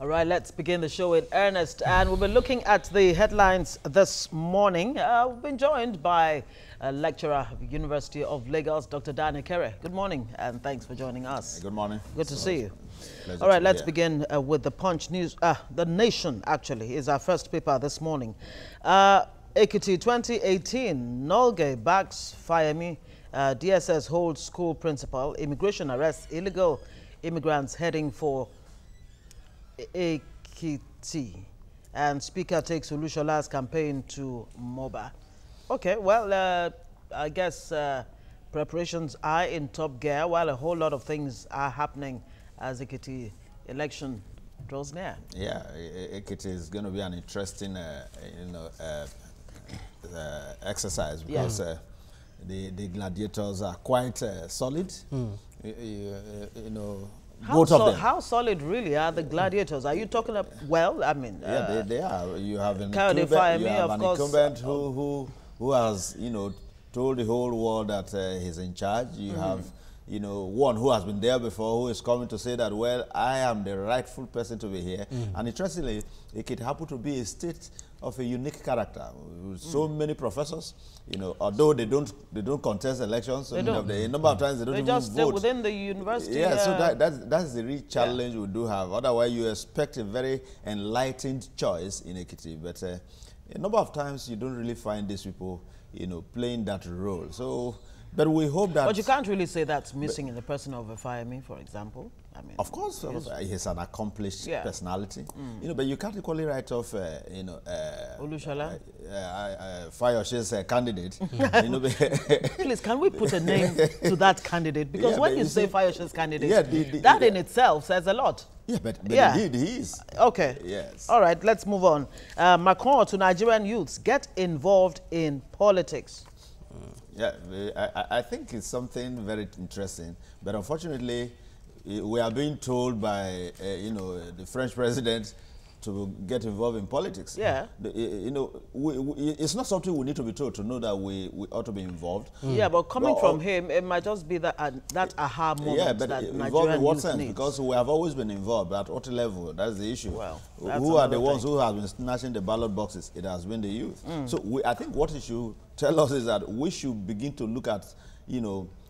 All right, let's begin the show in earnest. And we'll be looking at the headlines this morning. We've been joined by a lecturer at the University of Lagos, Dr. Dan Ekere. Good morning, and thanks for joining us. Good morning. Good to see you. All right, let's begin with the Punch News. The Nation, actually, is our first paper this morning. Ekiti 2018, Nolge backs Fayemi. DSS holds school principal. Immigration arrests illegal immigrants heading for Ekiti, and Speaker takes Olushola's campaign to Moba. Okay, well, I guess preparations are in top gear while a whole lot of things are happening as Ekiti election draws near. Yeah, Ekiti is going to be an interesting, exercise because the gladiators are quite solid. How solid really are the gladiators? Are you talking about, well, I mean... yeah, they are. You have an incumbent who has, told the whole world that he's in charge. You have, one who has been there before who is coming to say that, well, I am the rightful person to be here. And interestingly, it could happen to be a state of a unique character. With so many professors, although they don't contest elections, a number of times they don't even vote. They're within the university. Yeah, so that's the real challenge we do have. Otherwise, you expect a very enlightened choice in Ekiti, but a number of times you don't really find these people, playing that role. So, but we hope that. But you can't really say that's missing in the person of Fayemi, for example. I mean, of course, he's an accomplished personality. But you can't equally write off, Olushola, Fayoshe's candidate. Please, can we put a name to that candidate? Because when you say Fayoshe's candidate, that in itself says a lot. Yeah, but indeed he is. Okay. Yes. All right, let's move on. Macron to Nigerian youths, get involved in politics. Yeah, I think it's something very interesting, but unfortunately, we are being told by, the French president to get involved in politics. Yeah. It's not something we need to be told to know that we ought to be involved. Yeah, but coming from him, it might just be that aha moment that Nigerian youth needs. Because we have always been involved, but at what level? That's the issue. Well, who are the ones who have been snatching the ballot boxes? It has been the youth. So I think what it should tell us is that we should begin to look at,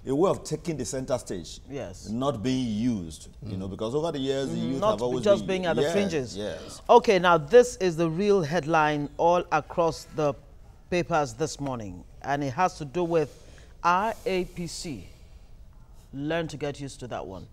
a way of taking the center stage, not being used, because over the years the youth have always been being at the fringes. Yes. Okay, now this is the real headline all across the papers this morning, and it has to do with RAPC. Learn to get used to that one,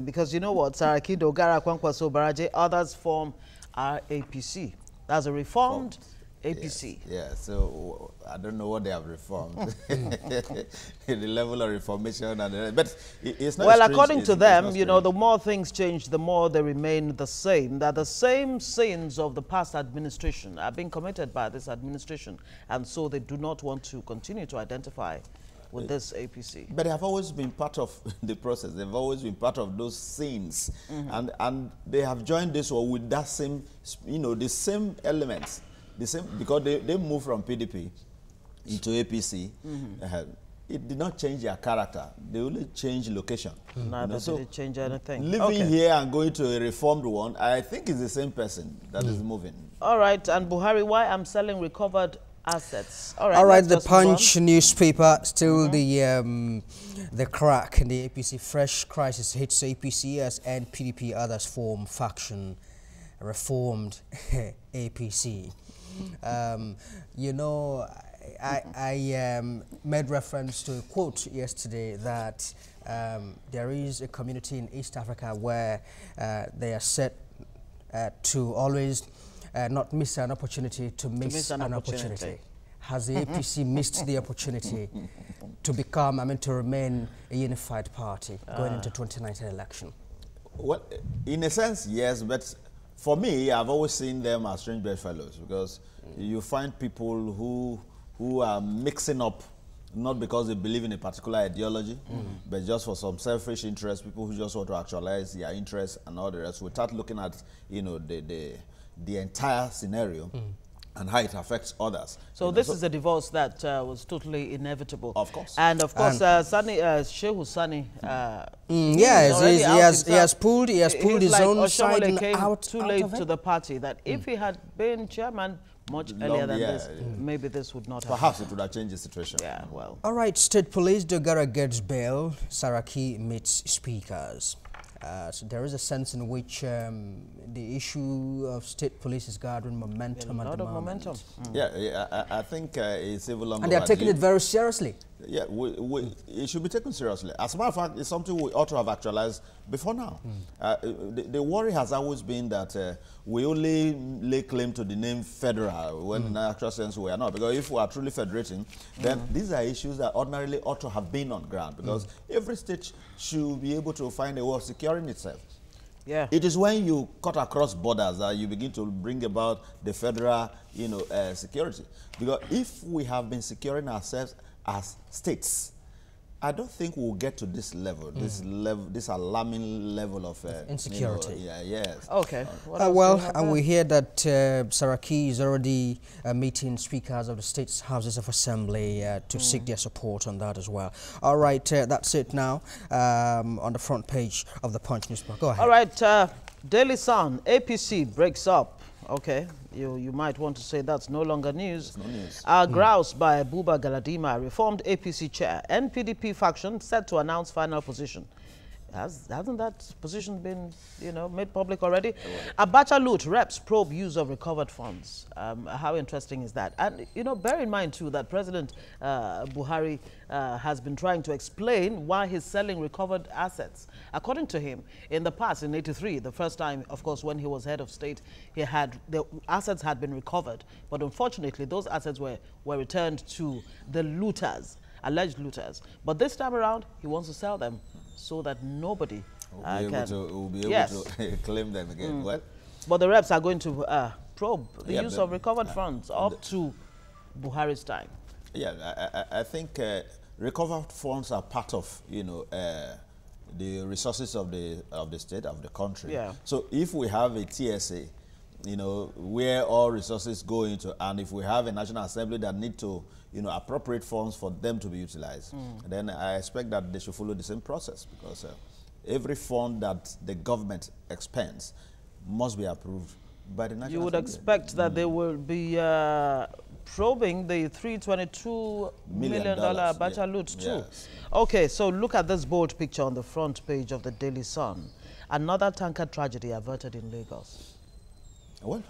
because you know what, Saraki Dogara Kwankwaso Baraje, others form RAPC. That's a reformed APC. Yeah, so I don't know what they have reformed. The level of reformation, but it's not. Well, according to them, the more things change, the more they remain the same. That the same sins of the past administration are being committed by this administration, and so they do not want to continue to identify with this APC. But they have always been part of the process. They've always been part of those sins, and they have joined this one with that same, the same elements. The same, because they moved from PDP into APC. It did not change their character. They only changed location. No, they didn't change anything. Living here and going to a reformed one, I think it's the same person that is moving. All right, and Buhari, why I'm selling recovered assets. All right, the Punch newspaper, still the crack in the APC. Fresh crisis hits APC as NPDP others form faction. Reformed APC. I made reference to a quote yesterday that there is a community in East Africa where they are set to always not miss an opportunity to miss an opportunity. Has the APC missed the opportunity to become, to remain a unified party going into 2019 election? Well, in a sense, yes, but for me, I've always seen them as strange bedfellows because you find people who are mixing up, not because they believe in a particular ideology, but just for some selfish interest, people who just want to actualize their interests and all the rest, without looking at, the entire scenario. and how it affects others. So this is a divorce that was totally inevitable. Of course. And of course, Shehu Sani. He has pulled his like own Oshomole side came out too out late of it. to the party. That if he had been chairman much earlier than this, maybe this would not have Perhaps it would have changed the situation. Yeah, well. All right, State Police, Dogara gets bail, Saraki meets speakers. So there is a sense in which the issue of State Police is gathering momentum at the moment. Momentum. Yeah, I think it's even longer. And they are taking it very seriously. Yeah, it should be taken seriously. As a matter of fact, it's something we ought to have actualized before now. The worry has always been that we only lay claim to the name federal when in actual sense we are not. Because if we are truly federating, then these are issues that ordinarily ought to have been on ground. Because every state should be able to find a way of securing itself. Yeah. It is when you cut across borders that you begin to bring about the federal, security. Because if we have been securing ourselves as states, I don't think we'll get to this level, this alarming level of insecurity. Yes. Okay. And we hear that Saraki is already meeting speakers of the state's houses of assembly to seek their support on that as well. All right, that's it now on the front page of the Punch newspaper. Go ahead. All right, Daily Sun, APC breaks up. Okay, you might want to say that's no longer news. It's no news. Grouse by Buba Galadima, reformed APC chair. NPDP faction set to announce final position. Hasn't that position been, made public already? Abacha loot, reps probe use of recovered funds. How interesting is that? And, bear in mind, too, that President Buhari has been trying to explain why he's selling recovered assets. According to him, in the past, in '83, the first time, of course, when he was head of state, the assets had been recovered. But unfortunately, those assets were returned to the looters, alleged looters. But this time around, he wants to sell them so that nobody will be able to claim them again. Well, but the reps are going to probe the use of recovered funds up to Buhari's time. Yeah, I think recovered funds are part of the resources of the state, of the country. Yeah. So if we have a TSA, where all resources go into, and if we have a National Assembly that need to appropriate funds for them to be utilized, then I expect that they should follow the same process, because every fund that the government expends must be approved by the National Assembly. You would expect that they will be probing the $322 million Abacha loot too. Yes. Okay, so look at this bold picture on the front page of the Daily Sun. Another tanker tragedy averted in Lagos. Well,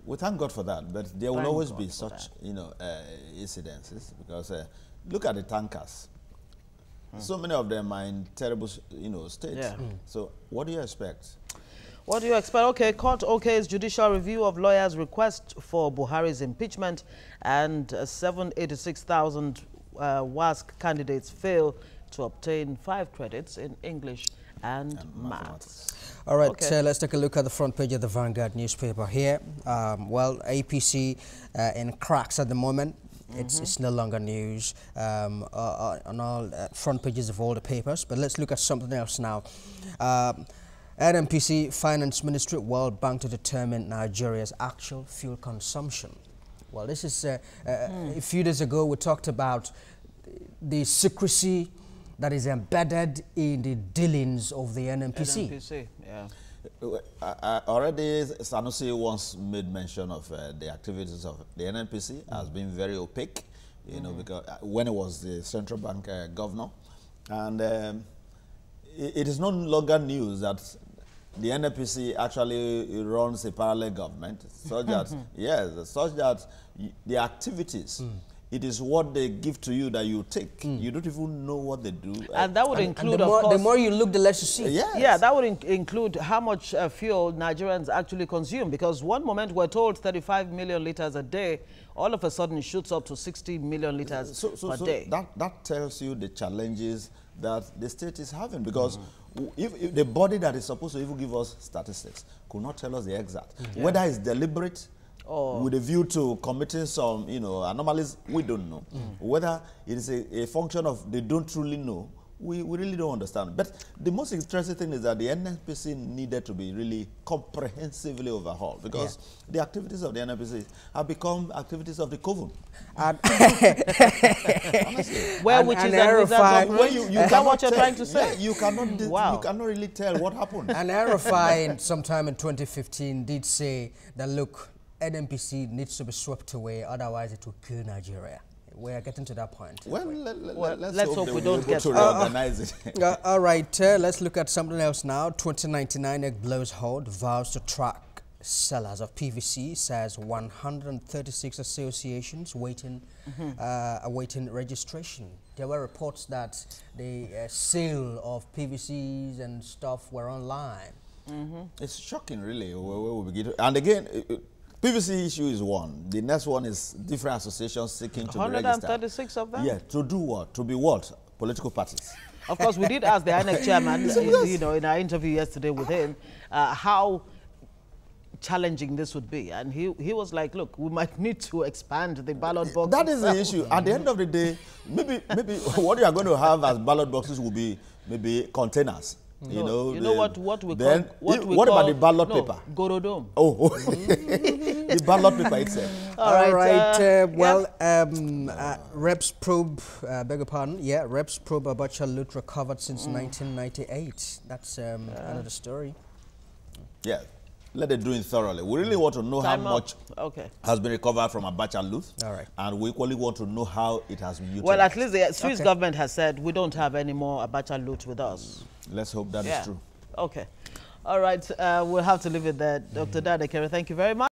we thank God for that, but there will always be such, incidences, because look at the tankers. So many of them are in terrible, states. Yeah. So what do you expect? What do you expect? Okay, court okays judicial review of lawyers' request for Buhari's impeachment, and 786,000 WASC candidates fail to obtain 5 credits in English and maths. All right, Okay. let's take a look at the front page of the Vanguard newspaper here. Well, APC in cracks at the moment. It's no longer news on all front pages of all the papers. But let's look at something else now. NMPC Finance Ministry, World Bank to determine Nigeria's actual fuel consumption. Well, this is a few days ago we talked about the secrecy that is embedded in the dealings of the NMPC. NMPC, yeah. Already, Sanusi once made mention of the activities of the NNPC as being very opaque, because when it was the central bank governor. And it is no longer news that the NNPC actually runs a parallel government, such that, such that the activities, it is what they give to you that you take. You don't even know what they do. And that would include, of course, the more you look, the less you see. Yes. Yeah, that would include how much fuel Nigerians actually consume, because one moment we're told 35 million liters a day, all of a sudden it shoots up to 60 million liters per day. That tells you the challenges that the state is having, because if the body that is supposed to even give us statistics could not tell us the exact, whether it's deliberate, with a view to committing some, anomalies, we don't know. Whether it is a function of they don't truly know, we really don't understand. But the most interesting thing is that the NNPC needed to be really comprehensively overhauled because the activities of the NNPC have become activities of the coven. And Honestly. Well, which is a wizard's Well, operation? Is that what you're trying to say? Yeah, you cannot, Wow. you cannot really tell what happened. And RFI sometime in 2015 did say that, look, NNPC needs to be swept away, otherwise it will kill Nigeria. We are getting to that point. Well, let's hope we don't get to reorganize it. All right, let's look at something else now. 2099 egg blows hold, vows to track sellers of PVC, says 136 associations awaiting registration. There were reports that the sale of PVCs and stuff were online. It's shocking, really, where we begin. And again, PVC issue is one. The next one is different associations seeking to be registered. 136 of them? Yeah, to do what? To be what? Political parties. Of course, we did ask the INEC chairman, you know, in our interview yesterday with him, how challenging this would be. And he was like, look, we might need to expand the ballot box. That is the issue. At the end of the day, maybe what you are going to have as ballot boxes will be maybe containers. You know what we then call what about the ballot paper? Gorodom. Oh, the ballot paper itself. All right. Reps probe, beg your pardon. Yeah, Reps probe Abacha loot recovered since 1998. That's another story. Yeah, let it do it thoroughly. We really want to know how much has been recovered from Abacha loot. All right. And we equally want to know how it has been utilized. Well, at least the Swiss government has said we don't have any more Abacha loot with us. Let's hope that is true. Okay. All right. We'll have to leave it there. Dr. Dadekere, thank you very much.